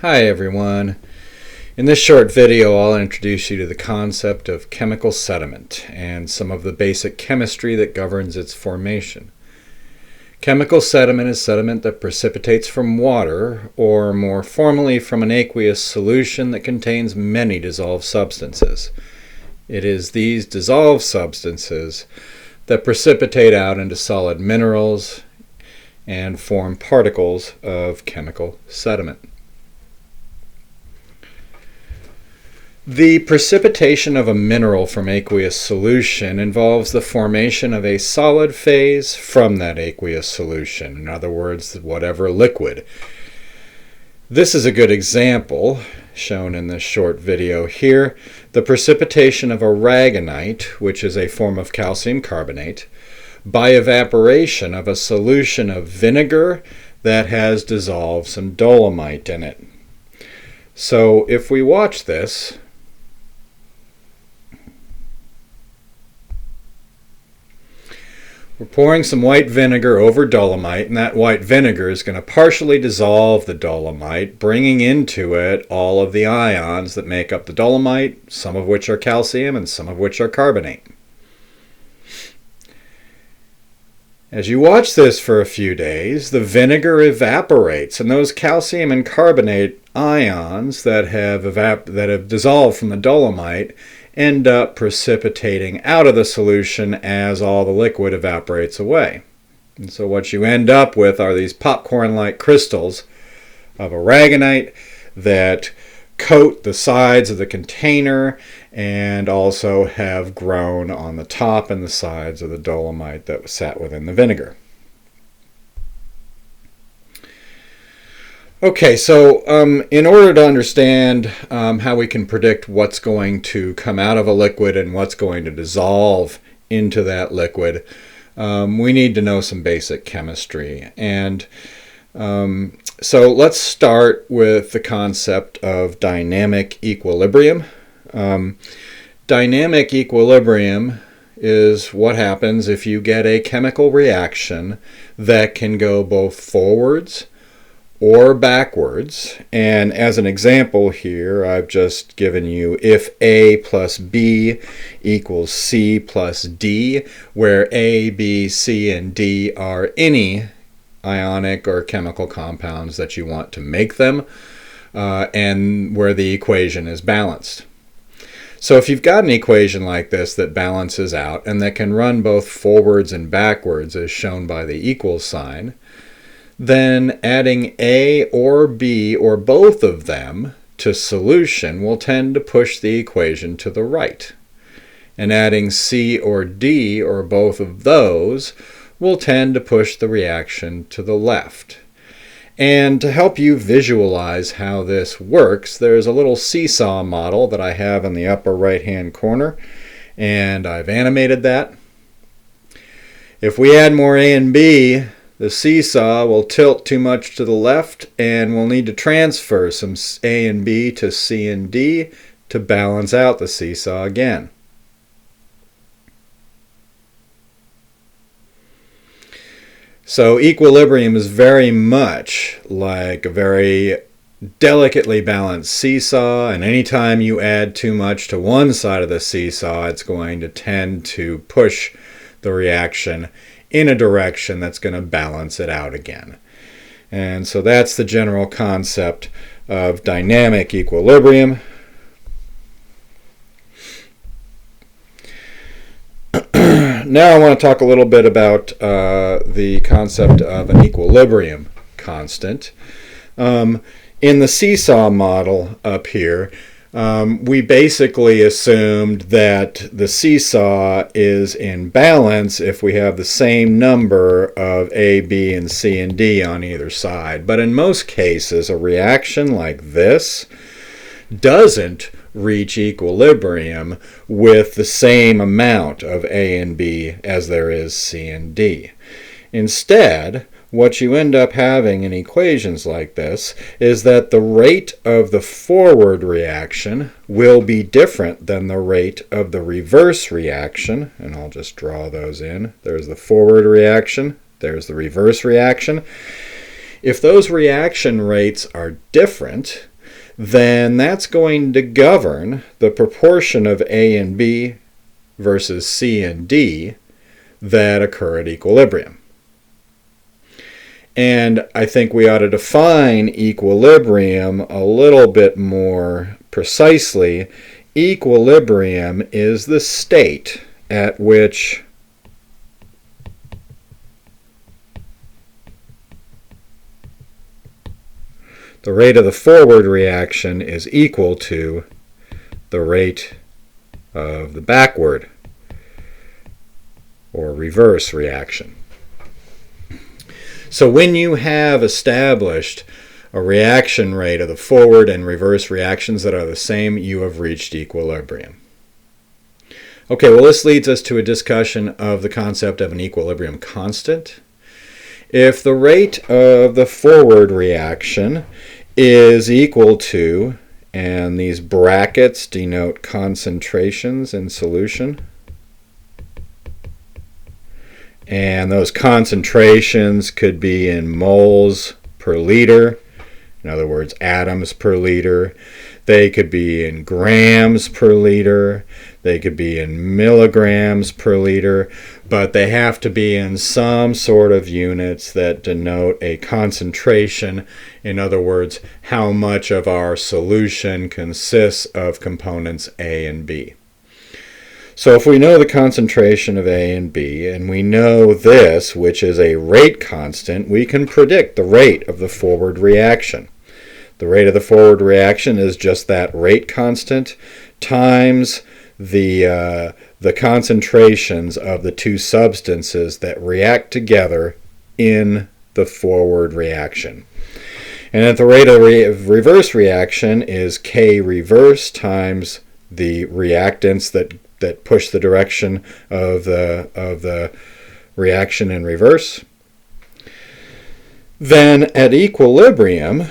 Hi everyone. In this short video I'll introduce you to the concept of chemical sediment and some of the basic chemistry that governs its formation. Chemical sediment is sediment that precipitates from water, or more formally from an aqueous solution that contains many dissolved substances. It is these dissolved substances that precipitate out into solid minerals and form particles of chemical sediment. The precipitation of a mineral from aqueous solution involves the formation of a solid phase from that aqueous solution, in other words, whatever liquid. This is a good example, shown in this short video here, the precipitation of aragonite, which is a form of calcium carbonate, by evaporation of a solution of vinegar that has dissolved some dolomite in it. So if we watch this, we're pouring some white vinegar over dolomite, and that white vinegar is going to partially dissolve the dolomite, bringing into it all of the ions that make up the dolomite, some of which are calcium and some of which are carbonate. As you watch this for a few days, the vinegar evaporates, and those calcium and carbonate ions that have dissolved from the dolomite end up precipitating out of the solution as all the liquid evaporates away. And so what you end up with are these popcorn-like crystals of aragonite that coat the sides of the container and also have grown on the top and the sides of the dolomite that sat within the vinegar. Okay, so in order to understand how we can predict what's going to come out of a liquid and what's going to dissolve into that liquid, we need to know some basic chemistry. And so let's start with the concept of dynamic equilibrium. Dynamic equilibrium is what happens if you get a chemical reaction that can go both forwards or backwards. And as an example here, I've just given you if A plus B equals C plus D, where A, B, C, and D are any ionic or chemical compounds that you want to make them, and where the equation is balanced. So if you've got an equation like this that balances out and that can run both forwards and backwards as shown by the equal sign, then adding A or B or both of them to solution will tend to push the equation to the right. And adding C or D or both of those will tend to push the reaction to the left. And to help you visualize how this works, there's a little seesaw model that I have in the upper right hand corner, and I've animated that. If we add more A and B, the seesaw will tilt too much to the left, and we'll need to transfer some A and B to C and D to balance out the seesaw again. So equilibrium is very much like a very delicately balanced seesaw, and anytime you add too much to one side of the seesaw, it's going to tend to push the reaction in a direction that's going to balance it out again. And so that's the general concept of dynamic equilibrium. Now I want to talk a little bit about the concept of an equilibrium constant. In the seesaw model up here, we basically assumed that the seesaw is in balance if we have the same number of A, B, and C and D on either side. But in most cases, a reaction like this doesn't reach equilibrium with the same amount of A and B as there is C and D. Instead, what you end up having in equations like this is that the rate of the forward reaction will be different than the rate of the reverse reaction, and I'll just draw those in. There's the forward reaction, there's the reverse reaction. If those reaction rates are different, then that's going to govern the proportion of A and B versus C and D that occur at equilibrium. And I think we ought to define equilibrium a little bit more precisely. Equilibrium is the state at which the rate of the forward reaction is equal to the rate of the backward or reverse reaction. So when you have established a reaction rate of the forward and reverse reactions that are the same, you have reached equilibrium. Okay, well, this leads us to a discussion of the concept of an equilibrium constant. If the rate of the forward reaction is equal to, and these brackets denote concentrations in solution, and those concentrations could be in moles per liter, in other words, atoms per liter. They could be in grams per liter. They could be in milligrams per liter, but they have to be in some sort of units that denote a concentration. In other words, how much of our solution consists of components A and B. So if we know the concentration of A and B, and we know this, which is a rate constant, we can predict the rate of the forward reaction. The rate of the forward reaction is just that rate constant times the concentrations of the two substances that react together in the forward reaction. And at the rate of reverse reaction is K reverse times the reactants that push the direction of the reaction in reverse. Then at equilibrium,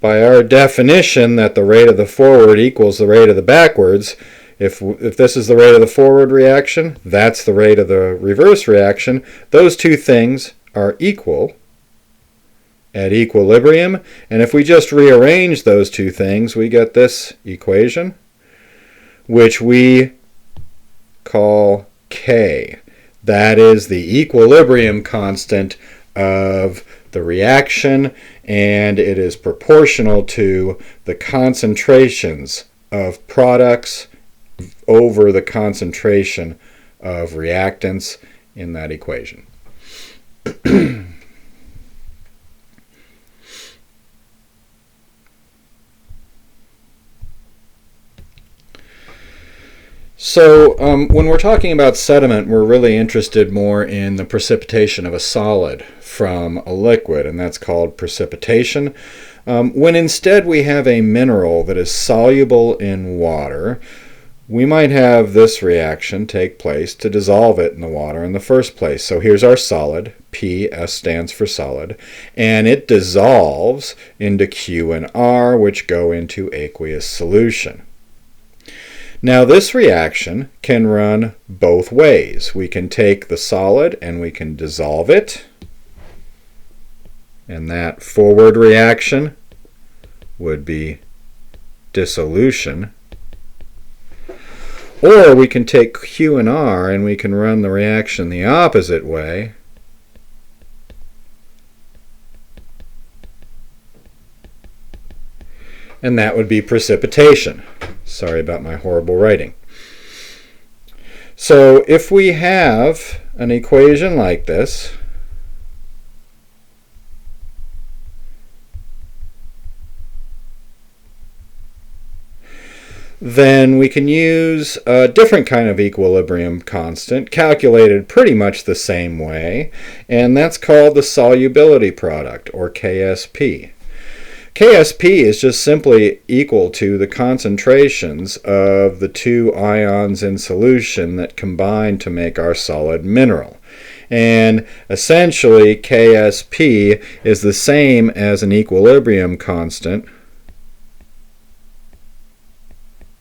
by our definition that the rate of the forward equals the rate of the backwards, if this is the rate of the forward reaction, that's the rate of the reverse reaction. Those two things are equal at equilibrium. And if we just rearrange those two things, we get this equation, which we call K. That is the equilibrium constant of the reaction, and it is proportional to the concentrations of products over the concentration of reactants in that equation. So when we're talking about sediment, we're really interested more in the precipitation of a solid from a liquid, and that's called precipitation. When instead we have a mineral that is soluble in water, we might have this reaction take place to dissolve it in the water in the first place. So here's our solid, P, S stands for solid, and it dissolves into Q and R, which go into aqueous solution. Now this reaction can run both ways. We can take the solid and we can dissolve it, and that forward reaction would be dissolution. Or we can take Q and R and we can run the reaction the opposite way, and that would be precipitation. Sorry about my horrible writing. So if we have an equation like this, then we can use a different kind of equilibrium constant, calculated pretty much the same way, and that's called the solubility product, or KSP. KSP is just simply equal to the concentrations of the two ions in solution that combine to make our solid mineral. And essentially, KSP is the same as an equilibrium constant,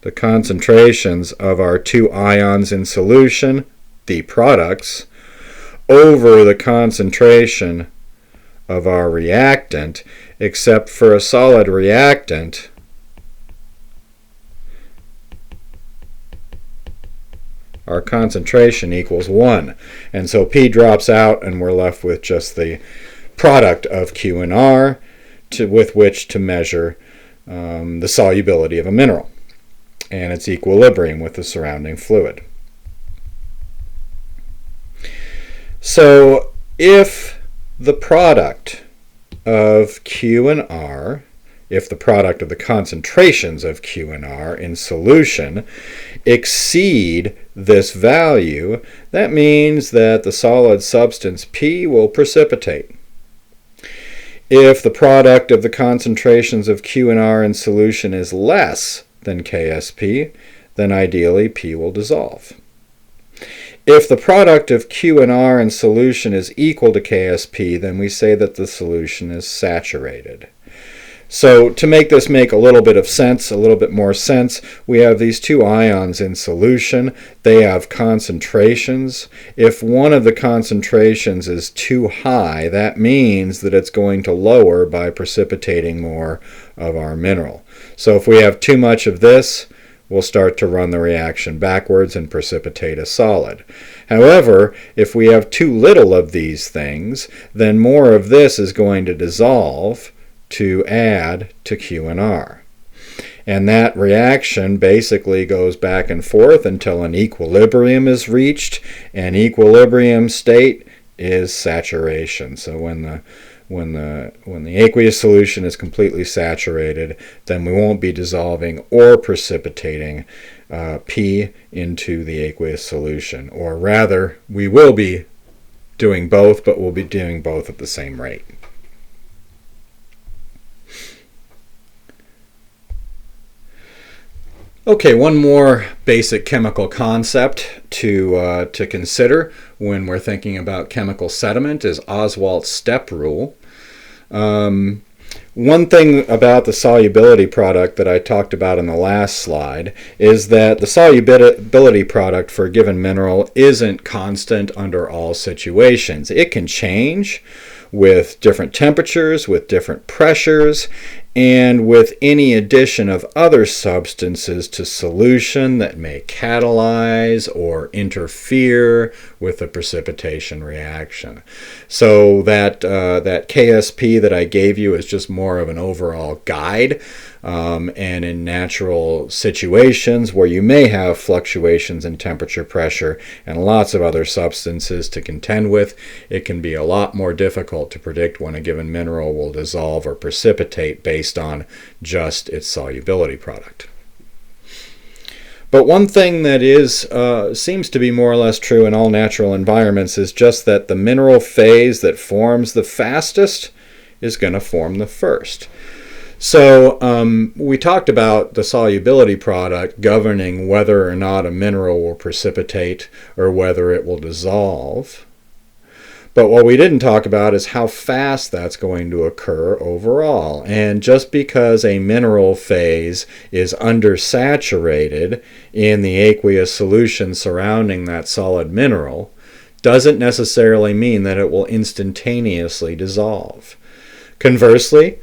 the concentrations of our two ions in solution, the products, over the concentration of our reactant, except for a solid reactant, our concentration equals 1. And so P drops out and we're left with just the product of Q and R with which to measure the solubility of a mineral and its equilibrium with the surrounding fluid. So if the product of Q and R, if the product of the concentrations of Q and R in solution exceed this value, that means that the solid substance P will precipitate. If the product of the concentrations of Q and R in solution is less than KSP, then ideally P will dissolve. If the product of Q and R in solution is equal to KSP, then we say that the solution is saturated. So to make this make a little bit of sense, a little bit more sense, we have these two ions in solution. They have concentrations. If one of the concentrations is too high, that means that it's going to lower by precipitating more of our mineral. So if we have too much of this, we'll start to run the reaction backwards and precipitate a solid. However, if we have too little of these things, then more of this is going to dissolve to add to Q and R. And that reaction basically goes back and forth until an equilibrium is reached. An equilibrium state is saturation. So when the aqueous solution is completely saturated, then we won't be dissolving or precipitating P into the aqueous solution. Or rather, we will be doing both, but we'll be doing both at the same rate. Okay, one more basic chemical concept to consider when we're thinking about chemical sediment is Oswalt's step rule. One thing about the solubility product that I talked about in the last slide is that the solubility product for a given mineral isn't constant under all situations. It can change with different temperatures, with different pressures, and with any addition of other substances to solution that may catalyze or interfere with the precipitation reaction. So that KSP that I gave you is just more of an overall guide. And in natural situations where you may have fluctuations in temperature, pressure, and lots of other substances to contend with, it can be a lot more difficult to predict when a given mineral will dissolve or precipitate based on just its solubility product. But one thing that seems to be more or less true in all natural environments is just that the mineral phase that forms the fastest is going to form the first. So we talked about the solubility product governing whether or not a mineral will precipitate or whether it will dissolve. But what we didn't talk about is how fast that's going to occur overall. And just because a mineral phase is undersaturated in the aqueous solution surrounding that solid mineral doesn't necessarily mean that it will instantaneously dissolve. Conversely,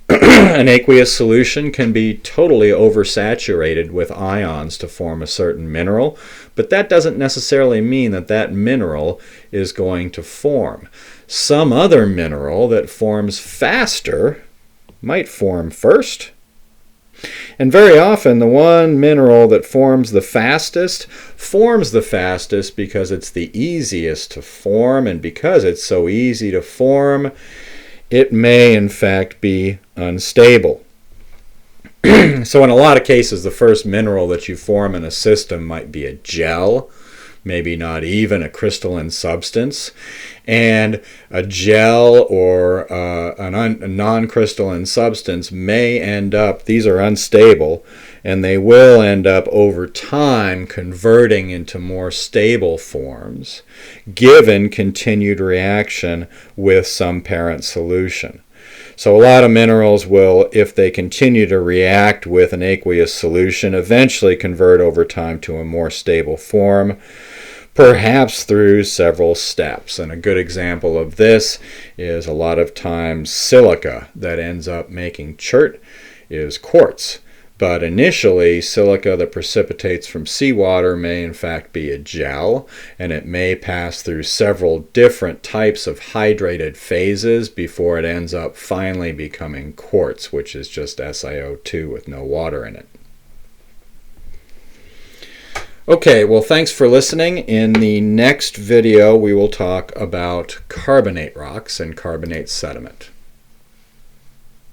an aqueous solution can be totally oversaturated with ions to form a certain mineral, but that doesn't necessarily mean that that mineral is going to form. Some other mineral that forms faster might form first. And very often the one mineral that forms the fastest because it's the easiest to form, and because it's so easy to form, it may in fact be unstable. So in a lot of cases, the first mineral that you form in a system might be a gel, maybe not even a crystalline substance. And a gel or a non-crystalline substance may end up, these are unstable, and they will end up over time converting into more stable forms given continued reaction with some parent solution. So a lot of minerals will, if they continue to react with an aqueous solution, eventually convert over time to a more stable form. perhaps through several steps. And a good example of this is a lot of times silica that ends up making chert is quartz. But initially, silica that precipitates from seawater may in fact be a gel, and it may pass through several different types of hydrated phases before it ends up finally becoming quartz, which is just SiO2 with no water in it. Okay, well, thanks for listening. In the next video, we will talk about carbonate rocks and carbonate sediment.